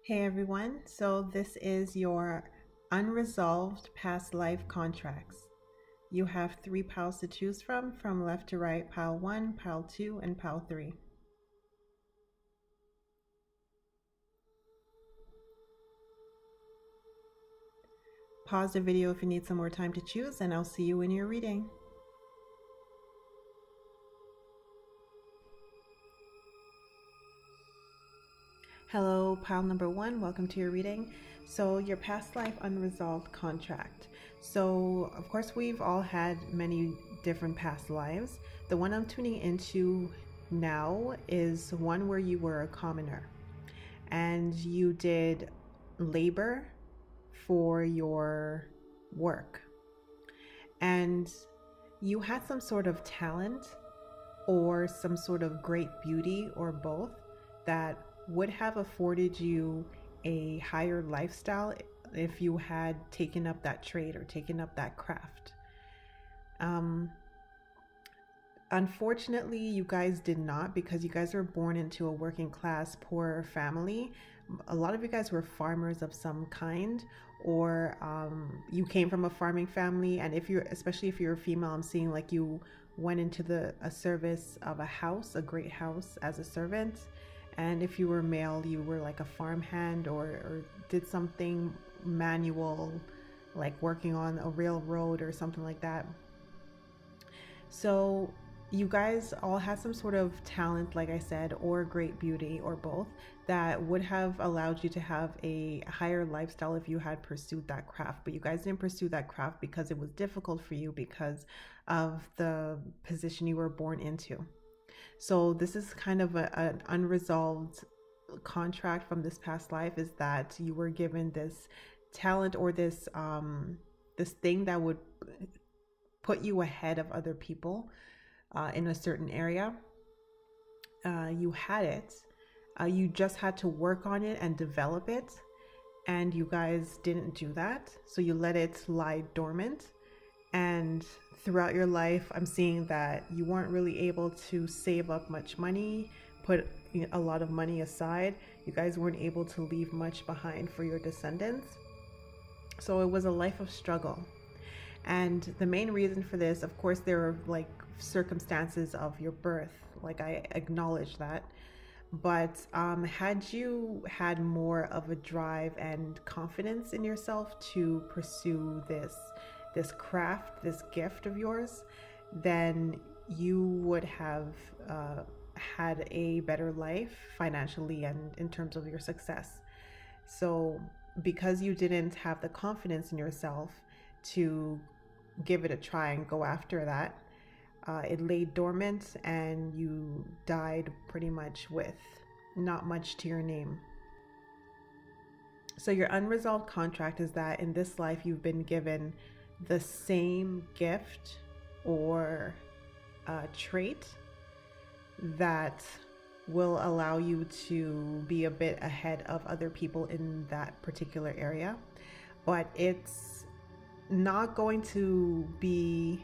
Hey everyone, so this is your unresolved past life contracts. You have three piles to choose from left to right, pile 1, pile 2, and pile 3. Pause the video if you need some more time to choose, and I'll see you in your reading. Hello, pile number 1, welcome to your reading. So your past life unresolved contract. So of course we've all had many different past lives. The one I'm tuning into now is one where you were a commoner and you did labor for your work, and you had some sort of talent or some sort of great beauty or both that would have afforded you a higher lifestyle if you had taken up that trade or taken up that craft. Unfortunately, you guys did not, because you guys were born into a working class, poor family. A lot of you guys were farmers of some kind, or you came from a farming family. And if you're, especially if you're a female, I'm seeing like you went into a service of a house, a great house, as a servant. And if you were male, you were like a farmhand or did something manual, like working on a railroad or something like that. So you guys all had some sort of talent, like I said, or great beauty, or both, that would have allowed you to have a higher lifestyle if you had pursued that craft. But you guys didn't pursue that craft because it was difficult for you because of the position you were born into. So this is kind of an unresolved contract from this past life, is that you were given this talent or this thing that would put you ahead of other people in a certain area. You had it. You just had to work on it and develop it. And you guys didn't do that. So you let it lie dormant. And throughout your life, I'm seeing that you weren't really able to save up much money, put a lot of money aside. You guys weren't able to leave much behind for your descendants. So it was a life of struggle. And the main reason for this, of course, there are like circumstances of your birth, like I acknowledge that. But had you had more of a drive and confidence in yourself to pursue this craft, this gift of yours, then you would have had a better life financially and in terms of your success. So because you didn't have the confidence in yourself to give it a try and go after that, it lay dormant and you died pretty much with not much to your name. So your unresolved contract is that in this life you've been given the same gift or trait that will allow you to be a bit ahead of other people in that particular area, but it's not going to be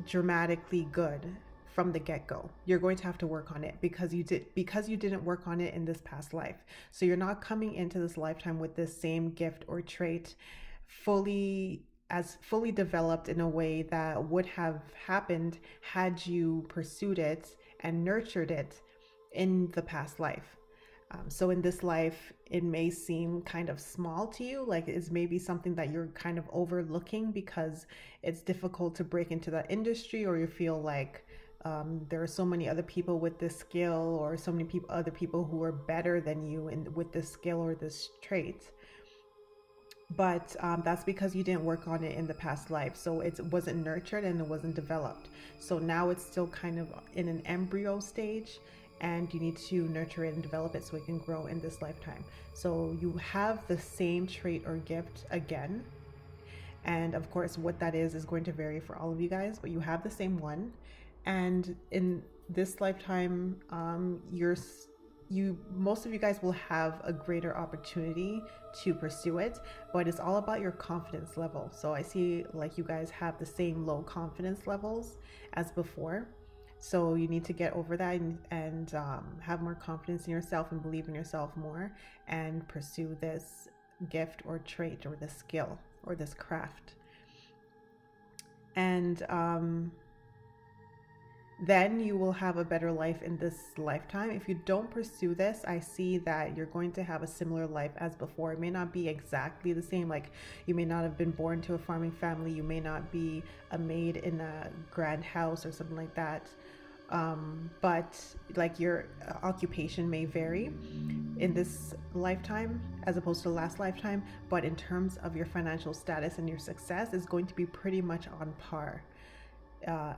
dramatically good from the get-go. You're going to have to work on it because you didn't work on it in this past life. So you're not coming into this lifetime with this same gift or trait fully developed in a way that would have happened had you pursued it and nurtured it in the past life. So in this life, it may seem kind of small to you, like it's maybe something that you're kind of overlooking because it's difficult to break into that industry, or you feel like there are so many other people with this skill, or so many other people who are better than you with this skill or this trait. But that's because you didn't work on it in the past life. So it wasn't nurtured and it wasn't developed. So now it's still kind of in an embryo stage, and you need to nurture it and develop it so it can grow in this lifetime. So you have the same trait or gift again. And of course, what that is going to vary for all of you guys, but you have the same one. And in this lifetime, most of you guys will have a greater opportunity to pursue it, but it's all about your confidence level. So I see like you guys have the same low confidence levels as before. So you need to get over that and have more confidence in yourself and believe in yourself more and pursue this gift or trait or this skill or this craft. And then you will have a better life in this lifetime. If you don't pursue this, I see that you're going to have a similar life as before. It may not be exactly the same. Like, you may not have been born to a farming family. You may not be a maid in a grand house or something like that. But like, your occupation may vary in this lifetime as opposed to the last lifetime. But in terms of your financial status and your success, is going to be pretty much on par.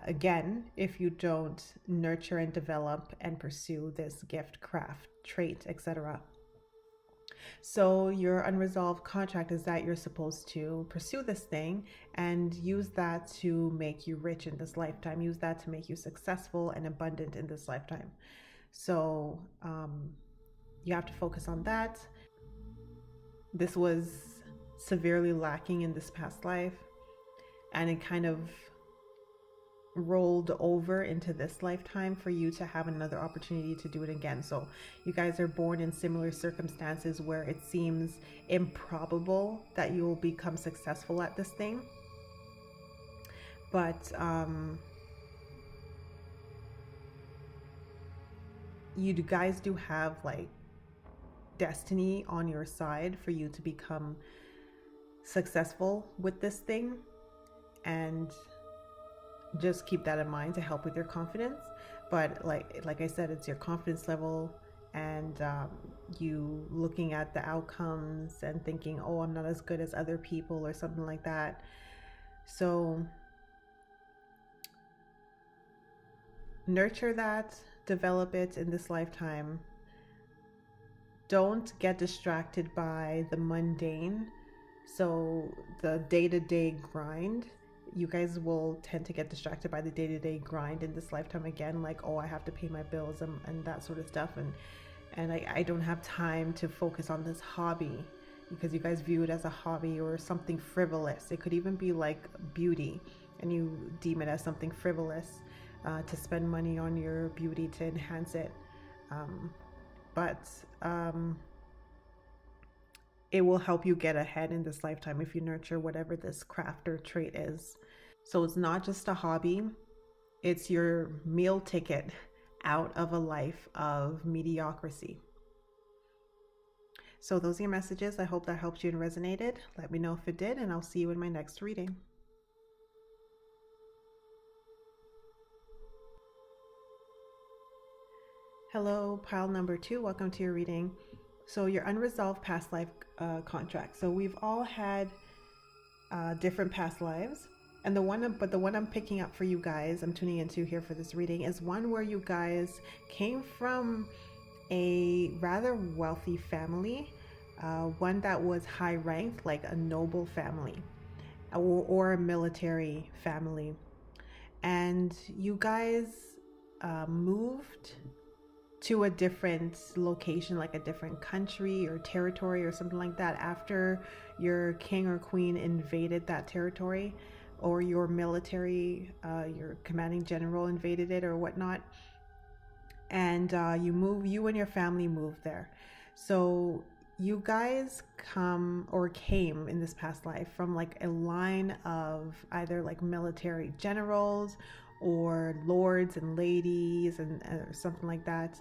Again, if you don't nurture and develop and pursue this gift, craft, trait, etc. So your unresolved contract is that you're supposed to pursue this thing and use that to make you rich in this lifetime, use that to make you successful and abundant in this lifetime. So you have to focus on that. This was severely lacking in this past life, and it kind of rolled over into this lifetime for you to have another opportunity to do it again. So you guys are born in similar circumstances where it seems improbable that you will become successful at this thing, but you guys do have like destiny on your side for you to become successful with this thing, and just keep that in mind to help with your confidence. But like I said, it's your confidence level and you looking at the outcomes and thinking, oh, I'm not as good as other people or something like that. So nurture that, develop it in this lifetime. Don't get distracted by the mundane. So the day-to-day grind, you guys will tend to get distracted by the day-to-day grind in this lifetime again, like, oh, I have to pay my bills and that sort of stuff, and I don't have time to focus on this hobby, because you guys view it as a hobby or something frivolous. It could even be like beauty, and you deem it as something frivolous to spend money on your beauty to enhance it, but it will help you get ahead in this lifetime if you nurture whatever this craft or trait is. So it's not just a hobby, it's your meal ticket out of a life of mediocrity. So those are your messages. I hope that helped you and resonated. Let me know if it did, and I'll see you in my next reading. Hello, pile number 2. Welcome to your reading. So your unresolved past life contract. So we've all had different past lives, and the one I'm picking up for you guys, I'm tuning into here for this reading, is one where you guys came from a rather wealthy family, one that was high ranked, like a noble family, or a military family, and you guys moved to a different location, like a different country or territory or something like that, after your king or queen invaded that territory, or your military, your commanding general invaded it or whatnot, and you and your family moved there. So you guys came in this past life from like a line of either like military generals or lords and ladies and something like that,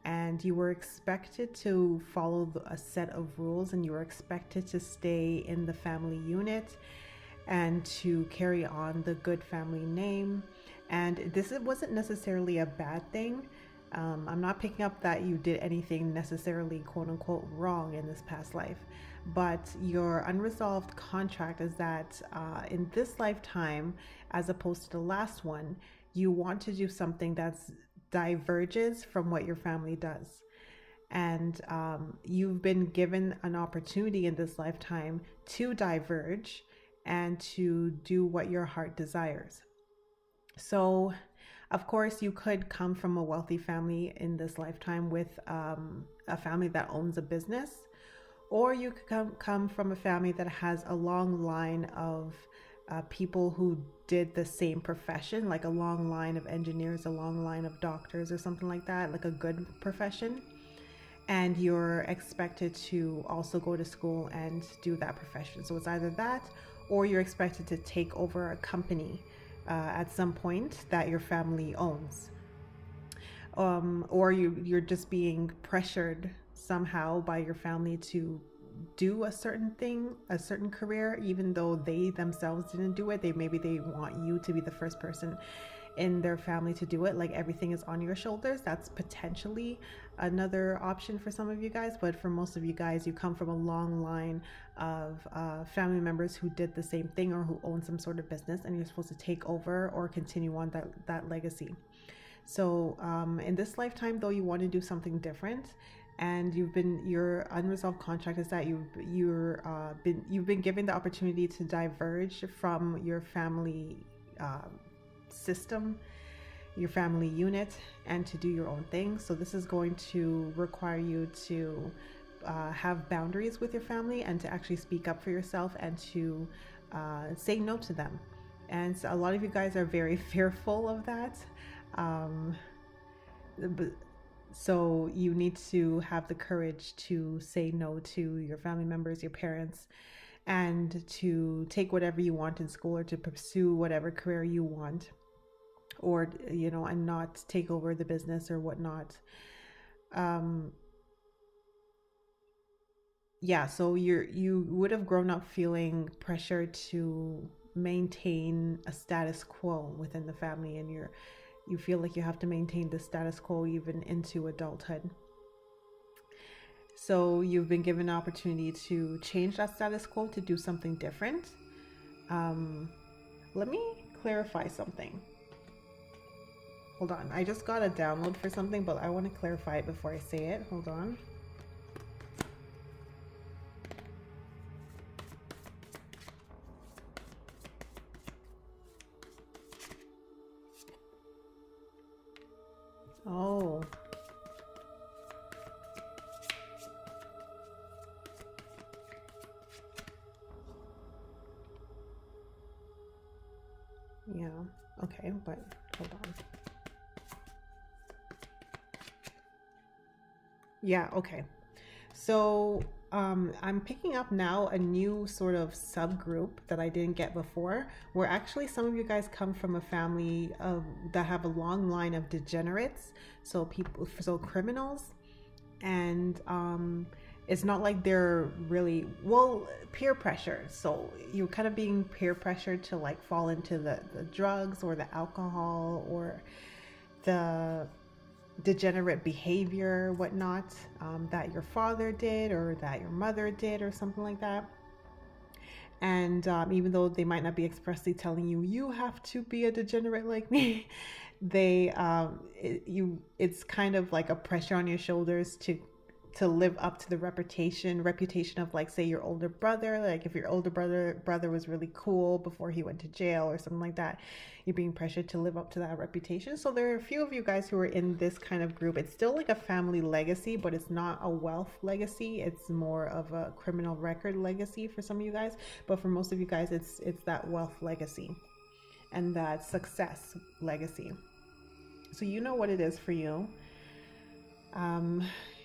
and you were expected to follow a set of rules, and you were expected to stay in the family unit and to carry on the good family name. And this wasn't necessarily a bad thing. I'm not picking up that you did anything necessarily quote unquote wrong in this past life, but your unresolved contract is that in this lifetime, as opposed to the last one, you want to do something that's diverges from what your family does. And you've been given an opportunity in this lifetime to diverge and to do what your heart desires. So of course, you could come from a wealthy family in this lifetime with a family that owns a business, or you could come from a family that has a long line of people who did the same profession, like a long line of engineers, a long line of doctors or something like that, like a good profession. And you're expected to also go to school and do that profession. So it's either that, or you're expected to take over a company at some point that your family owns. Or you're just being pressured somehow by your family to do a certain thing, a certain career, even though they themselves didn't do it. Maybe they want you to be the first person in their family to do it, like everything is on your shoulders. That's potentially another option for some of you guys, but for most of you guys, you come from a long line of family members who did the same thing or who own some sort of business, and you're supposed to take over or continue on that legacy. So in this lifetime, though, you want to do something different, and your unresolved contract is that you've been given the opportunity to diverge from your family system, your family unit, and to do your own thing. So this is going to require you to have boundaries with your family and to actually speak up for yourself and to say no to them. And so a lot of you guys are very fearful of that. So you need to have the courage to say no to your family members, your parents, and to take whatever you want in school or to pursue whatever career you want, or and not take over the business or whatnot. So you would have grown up feeling pressure to maintain a status quo within the family, and you feel like you have to maintain the status quo even into adulthood. So you've been given an opportunity to change that status quo, to do something different. Let me clarify something. Hold on. I just got a download for something, but I want to clarify it before I say it. Hold on. Oh. Yeah. Okay, but hold on. Yeah, okay. So I'm picking up now a new sort of subgroup that I didn't get before, where actually some of you guys come from a family that have a long line of degenerates, so criminals, and it's not like they're really, peer pressure. So you're kind of being peer pressured to like fall into the drugs or the alcohol or the degenerate behavior, whatnot, that your father did or that your mother did or something like that. And even though they might not be expressly telling you have to be a degenerate like me, it's kind of like a pressure on your shoulders to live up to the reputation of, like, say, your older brother. Like if your older brother was really cool before he went to jail or something like that, you're being pressured to live up to that reputation. So there are a few of you guys who are in this kind of group. It's still like a family legacy, but it's not a wealth legacy. It's more of a criminal record legacy for some of you guys. But for most of you guys, it's that wealth legacy and that success legacy. So you know what it is for you.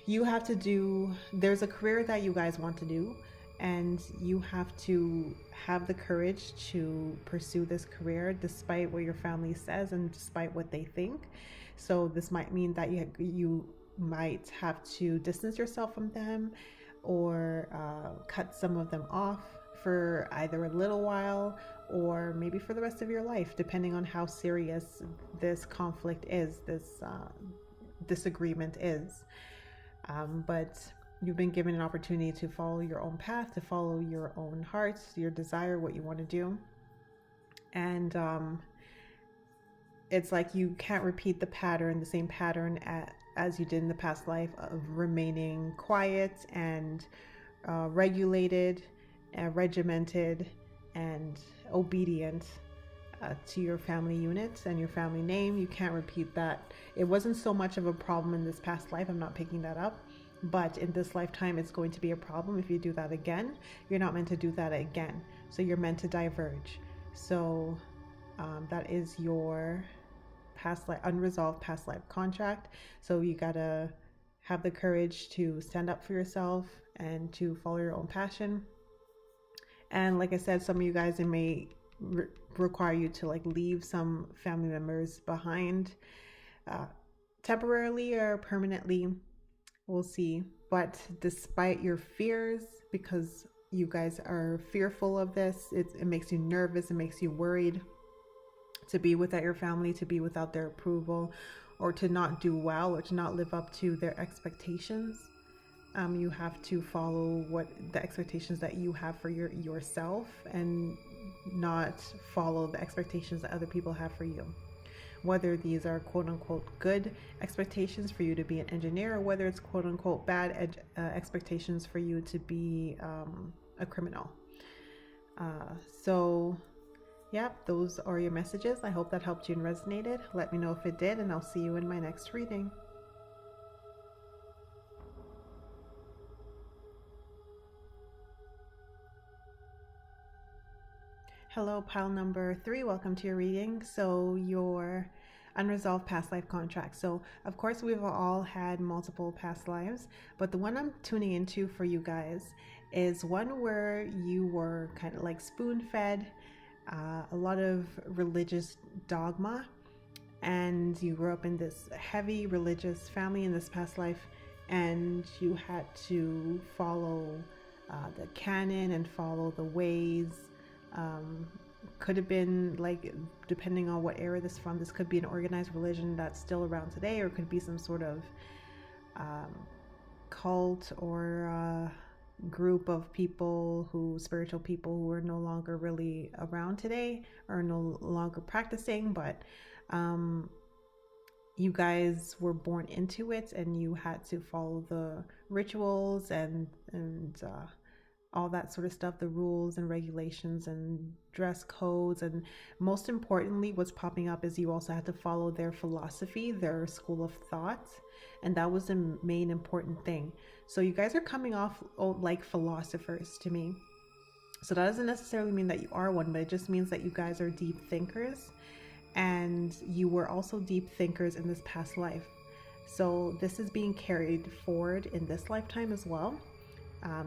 You have to there's a career that you guys want to do, and you have to have the courage to pursue this career despite what your family says and despite what they think. So this might mean that you might have to distance yourself from them or cut some of them off for either a little while or maybe for the rest of your life, depending on how serious this conflict is, this disagreement is. But you've been given an opportunity to follow your own path, to follow your own heart, your desire, what you want to do. And it's like you can't repeat the same pattern as you did in the past life of remaining quiet and regulated and regimented and obedient to your family units and your family name. You can't repeat that. It wasn't so much of a problem in this past life. I'm not picking that up. But in this lifetime, it's going to be a problem if you do that again. You're not meant to do that again. So you're meant to diverge. So that is your past life, unresolved past life contract. So you gotta have the courage to stand up for yourself and to follow your own passion. And like I said, some of you guys, it may require you to like leave some family members behind, uh, temporarily or permanently. We'll see. But despite your fears, because you guys are fearful of this, it makes you nervous, it makes you worried to be without your family, to be without their approval, or to not do well, or to not live up to their expectations. You have to follow what the expectations that you have for yourself, and not follow the expectations that other people have for you. Whether these are quote unquote good expectations for you to be an engineer, or whether it's quote unquote bad expectations for you to be a criminal. So yeah, those are your messages. I hope that helped you and resonated. Let me know if it did, and I'll see you in my next reading. Hello, pile number 3. Welcome to your reading. So your unresolved past life contract. So of course we've all had multiple past lives, but the one I'm tuning into for you guys is one where you were kind of like spoon-fed a lot of religious dogma, and you grew up in this heavy religious family in this past life, and you had to follow the canon and follow the ways. Could have been like, depending on what era this is from, this could be an organized religion that's still around today, or it could be some sort of cult or group of people spiritual people who are no longer really around today, or no longer practicing, but you guys were born into it, and you had to follow the rituals and all that sort of stuff, the rules and regulations and dress codes. And most importantly, what's popping up is you also had to follow their philosophy, their school of thought. And that was the main important thing. So you guys are coming off like philosophers to me. So that doesn't necessarily mean that you are one, but it just means that you guys are deep thinkers. And you were also deep thinkers in this past life. So this is being carried forward in this lifetime as well.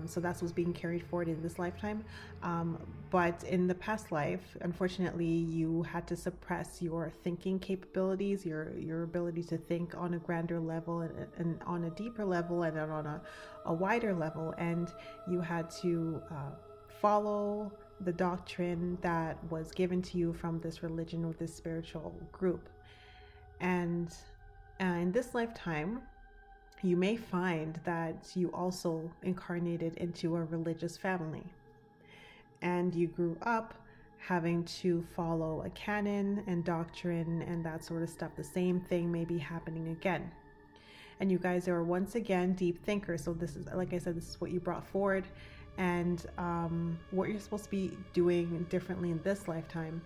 So that's what's being carried forward in this lifetime. But in the past life, unfortunately, you had to suppress your thinking capabilities, your ability to think on a grander level, and on a deeper level, and on a wider level. And you had to follow the doctrine that was given to you from this religion or this spiritual group. And in this lifetime, you may find that you also incarnated into a religious family, and you grew up having to follow a canon and doctrine and that sort of stuff. The same thing may be happening again. And you guys are once again deep thinkers. So this is, like I said, this is what you brought forward. And what you're supposed to be doing differently in this lifetime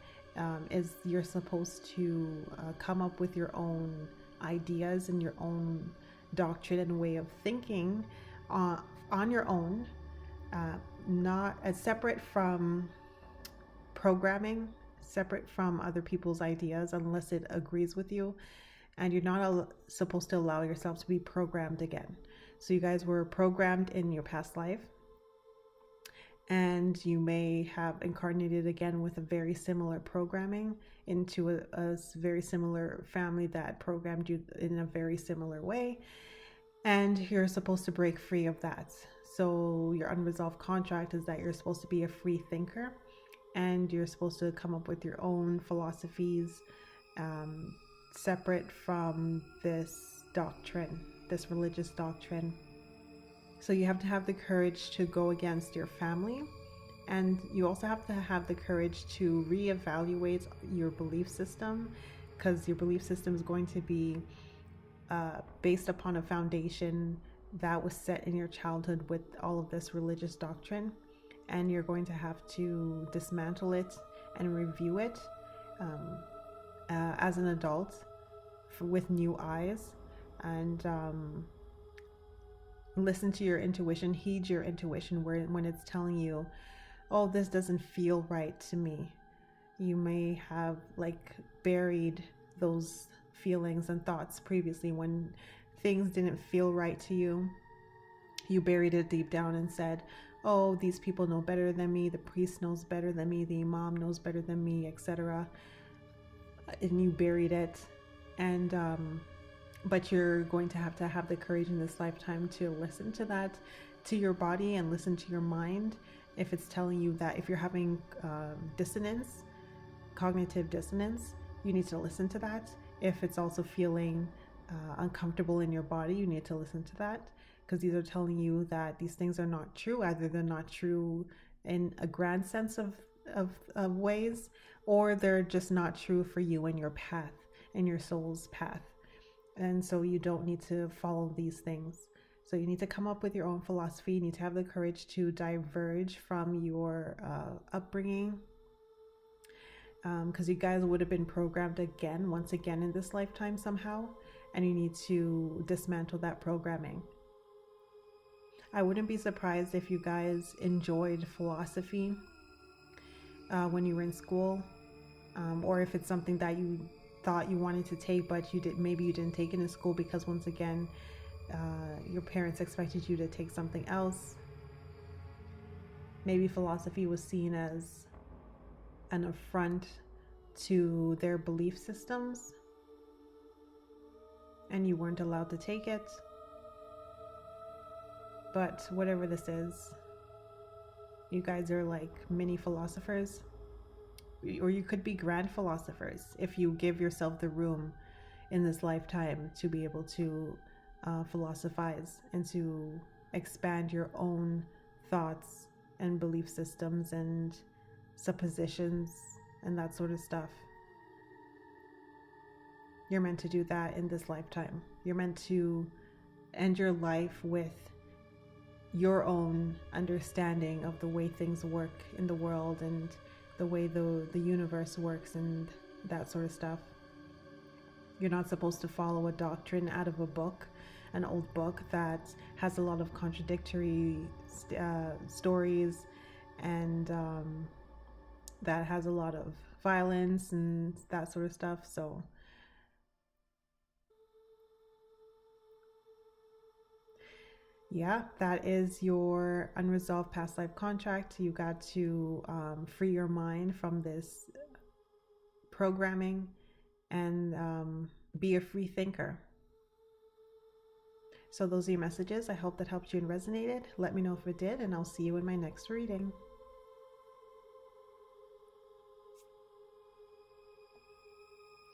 is you're supposed to come up with your own ideas and your own doctrine and way of thinking on your own, not as separate from programming, separate from other people's ideas, unless it agrees with you. And you're not supposed to allow yourself to be programmed again. So you guys were programmed in your past life, and you may have incarnated again with a very similar programming into a very similar family that programmed you in a very similar way, and you're supposed to break free of that. So your unresolved contract is that you're supposed to be a free thinker, and you're supposed to come up with your own philosophies, separate from this doctrine, this religious doctrine. So you have to have the courage to go against your family, and you also have to have the courage to reevaluate your belief system, because your belief system is going to be based upon a foundation that was set in your childhood with all of this religious doctrine, and you're going to have to dismantle it and review it as an adult with new eyes, and listen to your intuition, heed your intuition when it's telling you, oh, this doesn't feel right to me. You may have like buried those feelings and thoughts previously when things didn't feel right to you. You buried it deep down and said, oh, these people know better than me, the priest knows better than me, the imam knows better than me, etc. And you buried it. And but you're going to have the courage in this lifetime to listen to that, to your body, and listen to your mind. If it's telling you that, if you're having dissonance, cognitive dissonance, you need to listen to that. If it's also feeling uncomfortable in your body, you need to listen to that, because these are telling you that these things are not true. Either they're not true in a grand sense of ways, or they're just not true for you and your path and your soul's path. And so you don't need to follow these things. So you need to come up with your own philosophy. You need to have the courage to diverge from your upbringing, because you guys would have been programmed once again in this lifetime somehow, and you need to dismantle that programming. I wouldn't be surprised if you guys enjoyed philosophy when you were in school, or if it's something that you thought you wanted to take, but maybe you didn't take it in school because once again your parents expected you to take something else. Maybe philosophy was seen as an affront to their belief systems, and you weren't allowed to take it. But whatever this is, you guys are like mini philosophers, or you could be grand philosophers if you give yourself the room in this lifetime to be able to philosophize and to expand your own thoughts and belief systems and suppositions and that sort of stuff. You're meant to do that in this lifetime. You're meant to end your life with your own understanding of the way things work in the world and the way the universe works and that sort of stuff. You're not supposed to follow a doctrine out of a book, an old book that has a lot of contradictory stories and that has a lot of violence and that sort of stuff. So yeah, that is your unresolved past life contract. You got to free your mind from this programming and be a free thinker. So those are your messages. I hope that helped you and resonated. Let me know if it did, and I'll see you in my next reading.